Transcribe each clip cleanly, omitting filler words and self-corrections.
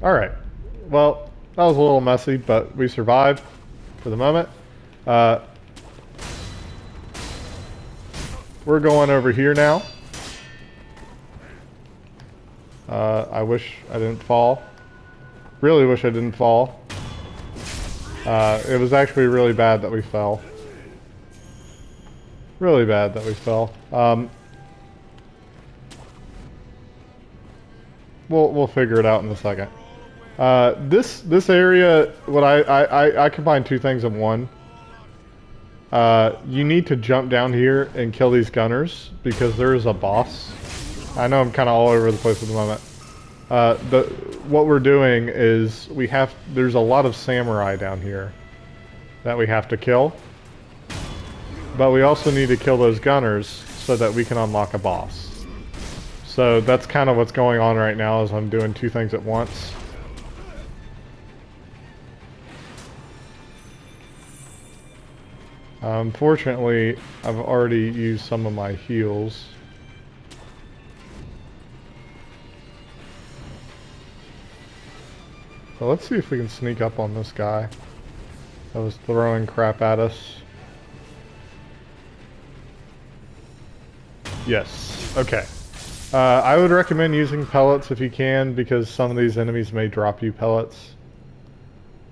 Alright. Well, that was a little messy, but we survived for the moment. Uh, we're going over here now. I wish I didn't fall. Really wish I didn't fall. It was actually really bad that we fell. Really bad that we fell. We'll figure it out in a second. This area, what I combine two things in one. You need to jump down here and kill these gunners because there is a boss. I know I'm kind of all over the place at the moment. What we're doing is there's a lot of samurai down here that we have to kill. But we also need to kill those gunners so that we can unlock a boss. So that's kind of what's going on right now is I'm doing two things at once. Unfortunately, I've already used some of my heals. So let's see if we can sneak up on this guy that was throwing crap at us. Yes. Okay. I would recommend using pellets if you can because some of these enemies may drop you pellets.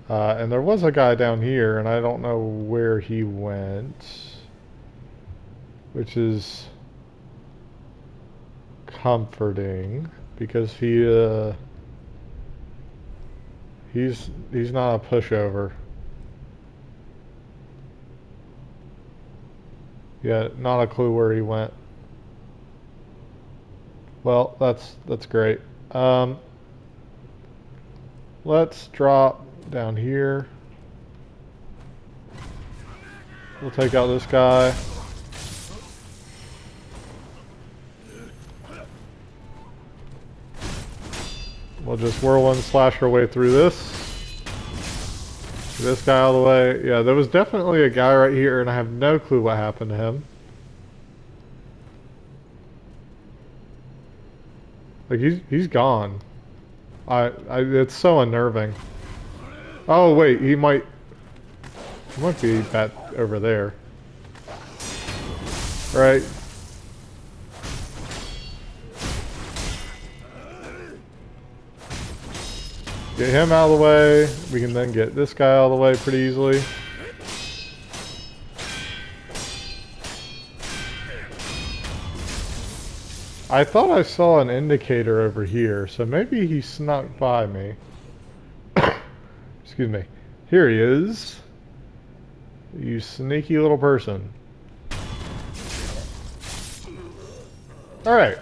And there was a guy down here, and I don't know where he went, which is comforting because he's not a pushover. Yeah, not a clue where he went. Well, that's great. Let's drop down here. We'll take out this guy. We'll just whirlwind slash our way through this. Get this guy out of the way. Yeah, there was definitely a guy right here, and I have no clue what happened to him. Like he's gone. It's so unnerving. Oh wait, he might be that over there. Right. Get him out of the way. We can then get this guy out of the way pretty easily. I thought I saw an indicator over here, so maybe he snuck by me. Excuse me. Here he is. You sneaky little person. Alright.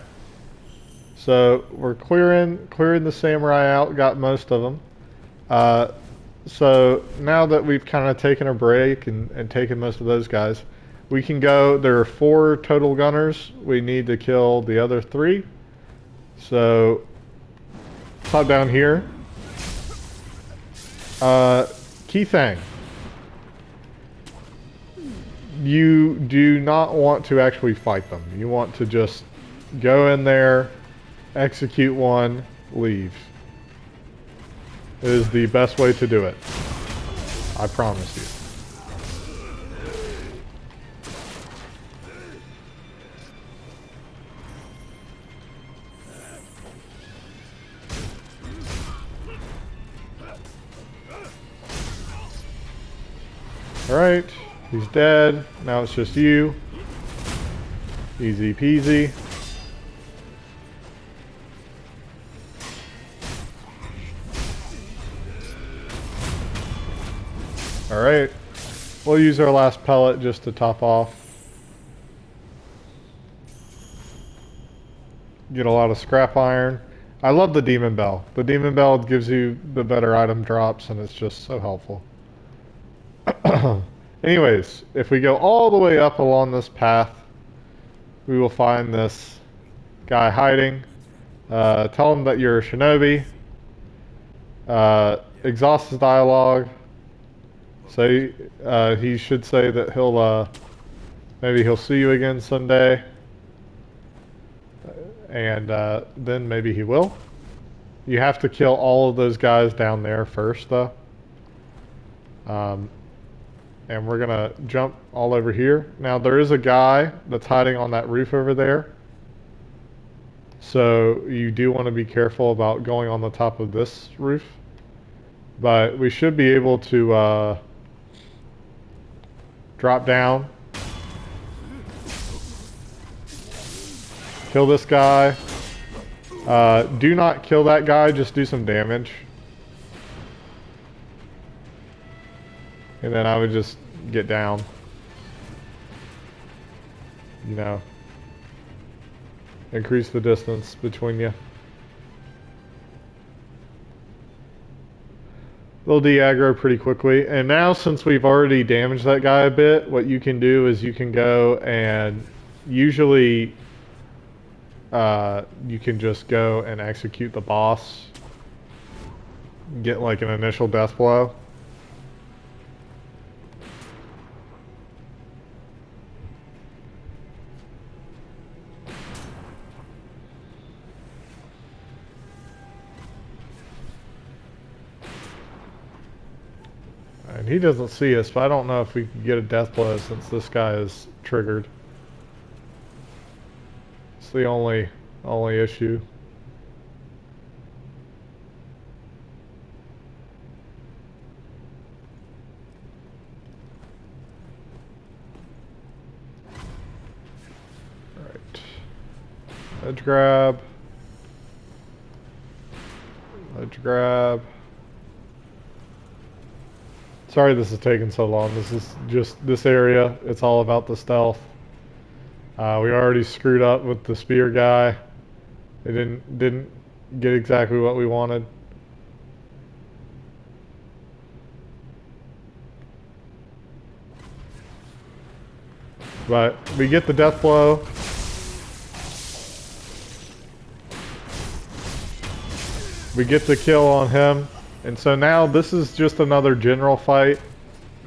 So we're clearing the samurai out, got most of them. So now that we've kind of taken a break and taken most of those guys, we can go. There are 4 total gunners. We need to kill the other 3. So pop down here. Key thing. You do not want to actually fight them. You want to just go in there, execute one, leave. It is the best way to do it. I promise you. Alright, he's dead. Now it's just you. Easy peasy. Alright, we'll use our last pellet just to top off. Get a lot of scrap iron. I love the demon bell. The demon bell gives you the better item drops and it's just so helpful. Anyways, if we go all the way up along this path, we will find this guy hiding. Tell him that you're a shinobi. Exhaust his dialogue. Say, he should say that maybe he'll see you again someday. And then maybe he will. You have to kill all of those guys down there first, though. And we're gonna jump all over here. Now there is a guy that's hiding on that roof over there. So you do want to be careful about going on the top of this roof. But we should be able to drop down. Kill this guy. Do not kill that guy, just do some damage. And then I would just get down. You know. Increase the distance between you. They'll de-aggro pretty quickly. And now since we've already damaged that guy a bit, what you can do is you can go and usually you can just go and execute the boss. Get like an initial death blow. And he doesn't see us, but I don't know if we can get a death blow since this guy is triggered. It's the only issue. Alright. Edge grab. Edge grab. Sorry this is taking so long. This is just this area. It's all about the stealth. We already screwed up with the spear guy. It didn't get exactly what we wanted. But we get the death blow. We get the kill on him. And so now this is just another general fight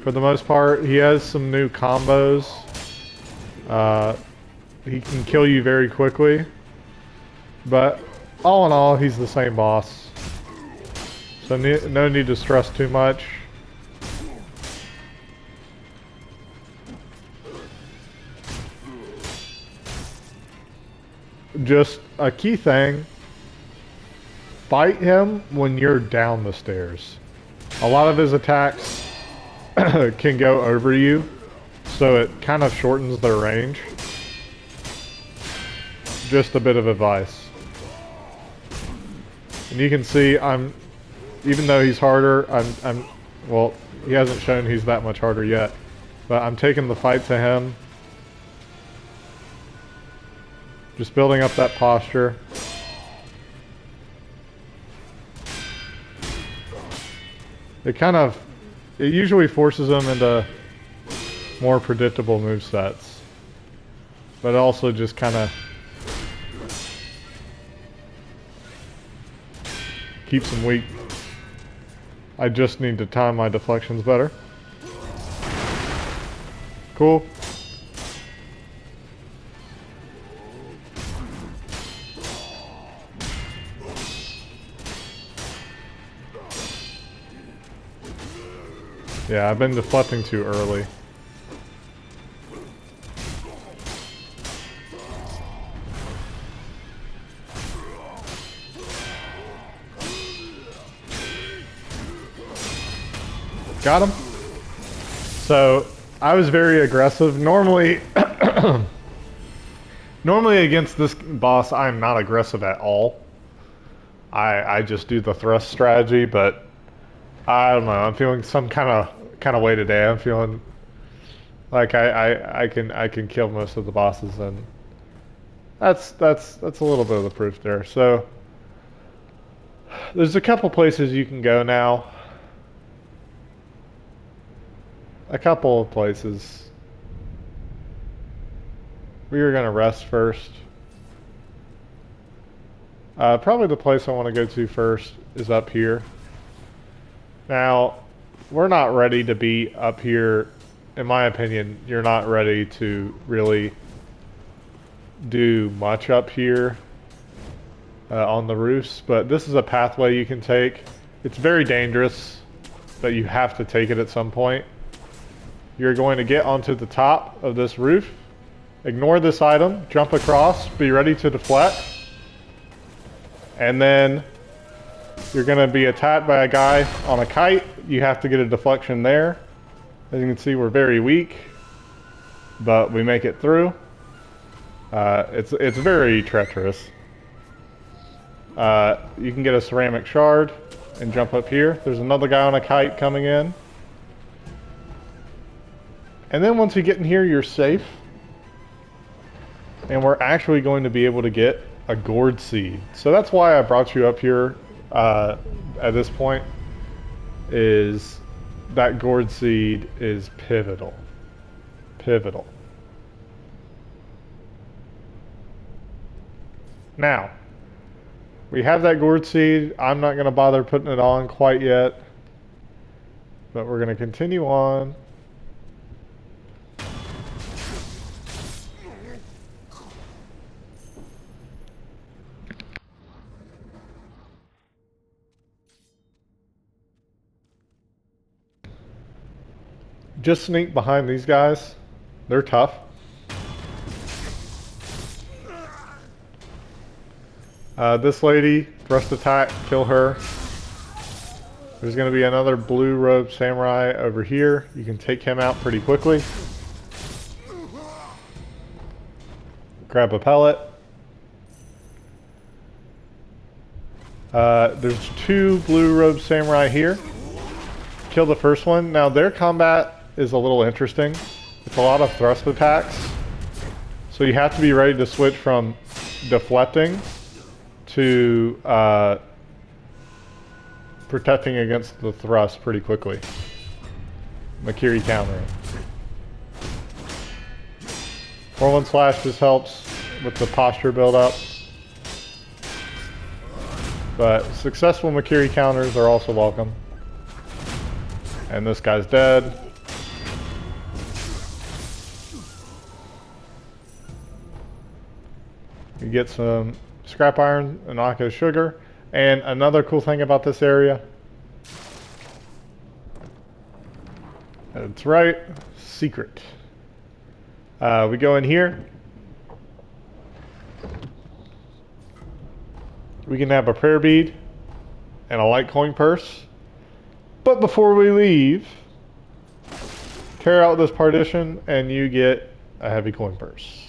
for the most part. He has some new combos. He can kill you very quickly. But all in all, he's the same boss. So no need to stress too much. Just a key thing. Fight him when you're down the stairs. A lot of his attacks can go over you, so it kind of shortens their range. Just a bit of advice. And you can see even though he's harder, well, he hasn't shown he's that much harder yet, but I'm taking the fight to him. Just building up that posture. It usually forces them into more predictable movesets. But it also just kind of keeps them weak. I just need to time my deflections better. Cool. Yeah, I've been deflecting too early. Got him. So, I was very aggressive. Normally against this boss, I'm not aggressive at all. I just do the thrust strategy, but I don't know. I'm feeling some kind of way today. I'm feeling like I can kill most of the bosses, and that's a little bit of the proof there. So there's a couple places you can go now. A couple of places. We are gonna rest first. Probably the place I want to go to first is up here. Now, we're not ready to be up here. In my opinion, you're not ready to really do much up here. on the roofs, but this is a pathway you can take. It's very dangerous, but you have to take it at some point. You're going to get onto the top of this roof, ignore this item, jump across, be ready to deflect, and then you're going to be attacked by a guy on a kite. You have to get a deflection there. As you can see, we're very weak, but we make it through. It's very treacherous. You can get a ceramic shard and jump up here. There's another guy on a kite coming in. And then once you get in here, you're safe. And we're actually going to be able to get a gourd seed. So that's why I brought you up here at this point, is that gourd seed is pivotal. Pivotal. Now, we have that gourd seed. I'm not going to bother putting it on quite yet, but we're going to continue on. Just sneak behind these guys. They're tough. This lady, thrust attack, kill her. There's going to be another blue robe samurai over here. You can take him out pretty quickly. Grab a pellet. There's two blue robe samurai here. Kill the first one. Now their combat is a little interesting. It's a lot of thrust attacks. So you have to be ready to switch from deflecting to protecting against the thrust pretty quickly. Makiri countering. Whirlwind Slash just helps with the posture build up. But successful Makiri counters are also welcome. And this guy's dead. You get some scrap iron and Akko sugar. And another cool thing about this area, that's right, secret. We go in here. We can have a prayer bead and a light coin purse. But before we leave, tear out this partition and you get a heavy coin purse.